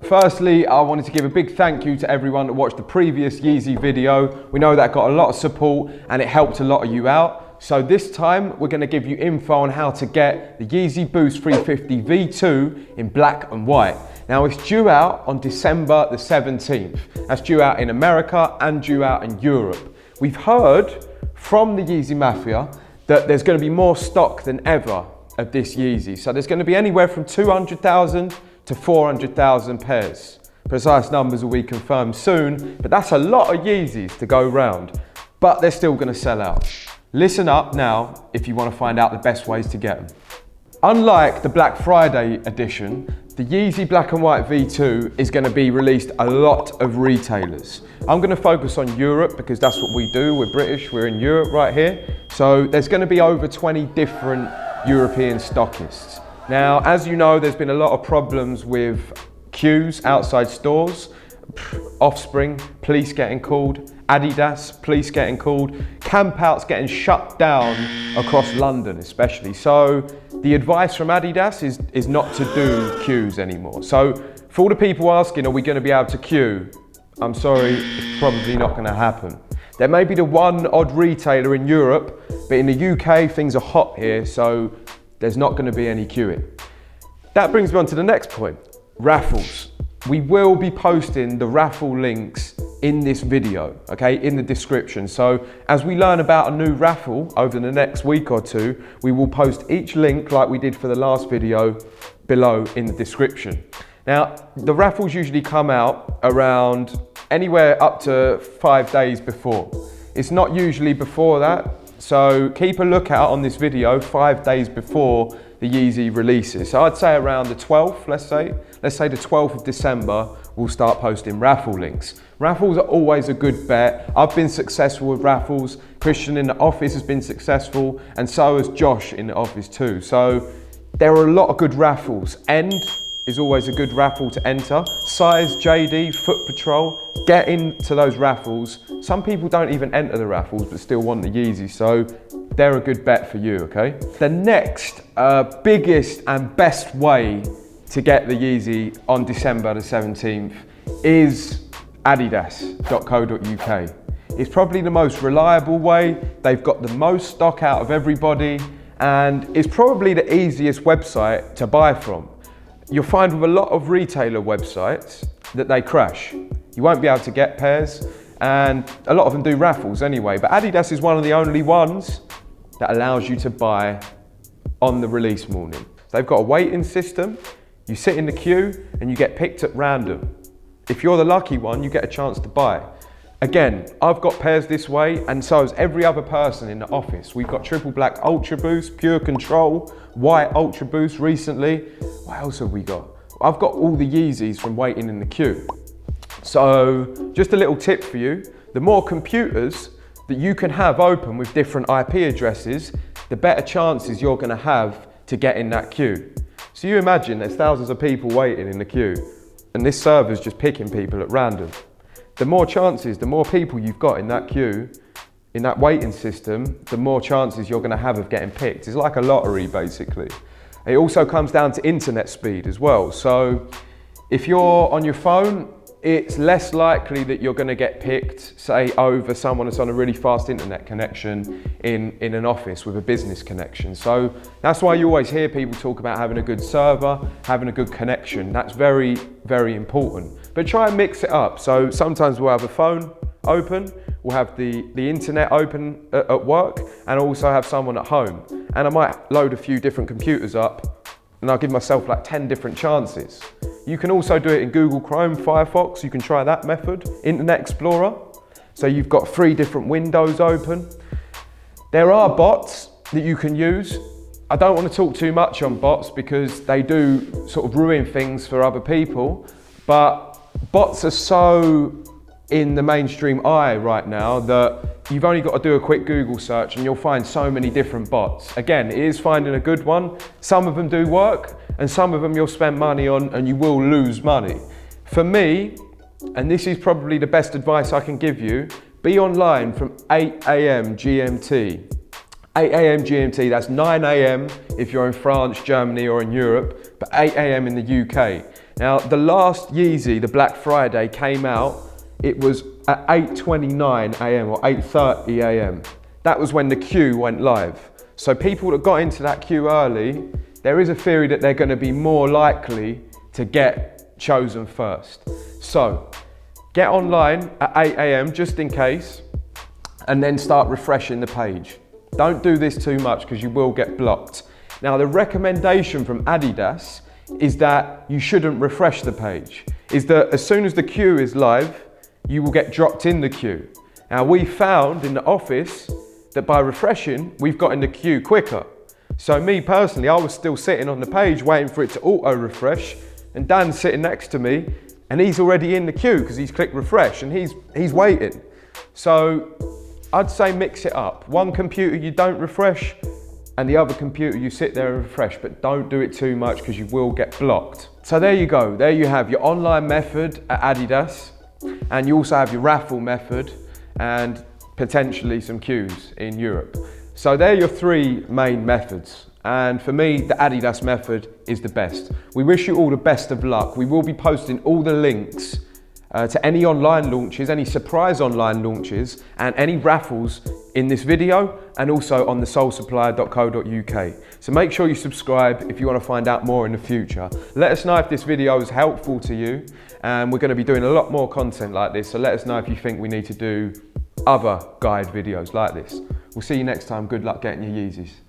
Firstly, I wanted to give a big thank you to everyone that watched the previous Yeezy video. We know that got a lot of support and it helped a lot of you out. So this time we're going to give you info on how to get the Yeezy Boost 350 V2 in black and white. Now it's due out on December the 17th. That's due out in America and due out in Europe. We've heard from the Yeezy Mafia that there's going to be more stock than ever of this Yeezy. So there's going to be anywhere from 200,000 to 400,000 pairs. Precise numbers will be confirmed soon, but that's a lot of Yeezys to go round. But they're still going to sell out. Listen up now if you want to find out the best ways to get them. Unlike the Black Friday edition, the Yeezy Black and White V2 is going to be released a lot of retailers. I'm going to focus on Europe because that's what we do. We're British, we're in Europe right here. So there's going to be over 20 different European stockists. Now, as you know, there's been a lot of problems with queues outside stores. Offspring, police getting called. Adidas, police getting called. Campouts getting shut down across London especially. So the advice from Adidas is not to do queues anymore. So for all the people asking, are we going to be able to queue? I'm sorry, it's probably not going to happen. There may be the one odd retailer in Europe, but in the UK things are hot here, so there's not going to be any queuing. That brings me on to the next point, Raffles. We will be posting the Raffle links in this video, okay, in the description. So as we learn about a new Raffle over the next week or two, we will post each link like we did for the last video below in the description. Now, the Raffles usually come out around anywhere up to 5 days before. It's not usually before that, so keep a lookout on this video 5 days before the Yeezy releases. So I'd say around the 12th, let's say the 12th of December, we'll start posting Raffle links. Raffles are always a good bet. I've been successful with Raffles. Christian in the office has been successful, and so has Josh in the office too. So there are a lot of good Raffles. End is always a good Raffle to enter. Size, JD, Foot Patrol, get into those Raffles. Some people don't even enter the Raffles but still want the Yeezy, so they're a good bet for you, okay? The next biggest and best way to get the Yeezy on December the 17th is adidas.co.uk. It's probably the most reliable way. They've got the most stock out of everybody, and it's probably the easiest website to buy from. You'll find with a lot of retailer websites that they crash. You won't be able to get pairs, and a lot of them do Raffles anyway, but Adidas is one of the only ones that allows you to buy on the release morning. So they've got a waiting system. You sit in the queue and you get picked at random. If you're the lucky one, you get a chance to buy. Again, I've got pairs this way, and so has every other person in the office. We've got triple black Ultra Boost, Pure Control, white Ultra Boost recently. What else have we got? I've got all the Yeezys from waiting in the queue. So just a little tip for you, the more computers that you can have open with different IP addresses, the better chances you're going to have to get in that queue. So you imagine there's thousands of people waiting in the queue, and this server's just picking people at random. The more chances, the more people you've got in that queue, in that waiting system, the more chances you're going to have of getting picked. It's like a lottery, basically. It also comes down to internet speed as well. So if you're on your phone, it's less likely that you're going to get picked, say, over someone that's on a really fast internet connection in an office with a business connection. So that's why you always hear people talk about having a good server, having a good connection. That's very, very important. But try and mix it up. So sometimes we'll have a phone open, we'll have the internet open at work, and also have someone at home. And I might load a few different computers up, and I'll give myself like 10 different chances. You can also do it in Google Chrome, Firefox, you can try that method, Internet Explorer. So you've got 3 different windows open. There are bots that you can use. I don't want to talk too much on bots because they do sort of ruin things for other people, but bots are so in the mainstream eye right now that you've only got to do a quick Google search and you'll find so many different bots. Again, it is finding a good one. Some of them do work and some of them you'll spend money on and you will lose money. For me, and this is probably the best advice I can give you, be online from 8 AM GMT. 8 AM GMT, that's 9 AM if you're in France, Germany or in Europe, but 8 AM in the UK. Now, the last Yeezy, the Black Friday, came out, it was at 8:29 a.m. or 8:30 a.m. That was when the queue went live. So people that got into that queue early, there is a theory that they're going to be more likely to get chosen first. So get online at 8 a.m. just in case, and then start refreshing the page. Don't do this too much because you will get blocked. Now, the recommendation from Adidas is that you shouldn't refresh the page, is that as soon as the queue is live, you will get dropped in the queue. Now, we found in the office that by refreshing, we've got in the queue quicker. So me personally, I was still sitting on the page waiting for it to auto-refresh, and Dan's sitting next to me, and he's already in the queue because he's clicked refresh and he's waiting. So I'd say mix it up. One computer you don't refresh, and the other computer you sit there and refresh, but don't do it too much because you will get blocked. So there you go, there you have your online method at Adidas, and you also have your Raffle method and potentially some queues in Europe. So they're your three main methods. And for me, the Adidas method is the best. We wish you all the best of luck. We will be posting all the links to any online launches, any surprise online launches, and any raffles in this video, and also on the soulsupplier.co.uk. So make sure you subscribe if you want to find out more in the future. Let us know if this video is helpful to you, and we're going to be doing a lot more content like this, so let us know if you think we need to do other guide videos like this. We'll see you next time. Good luck getting your Yeezys.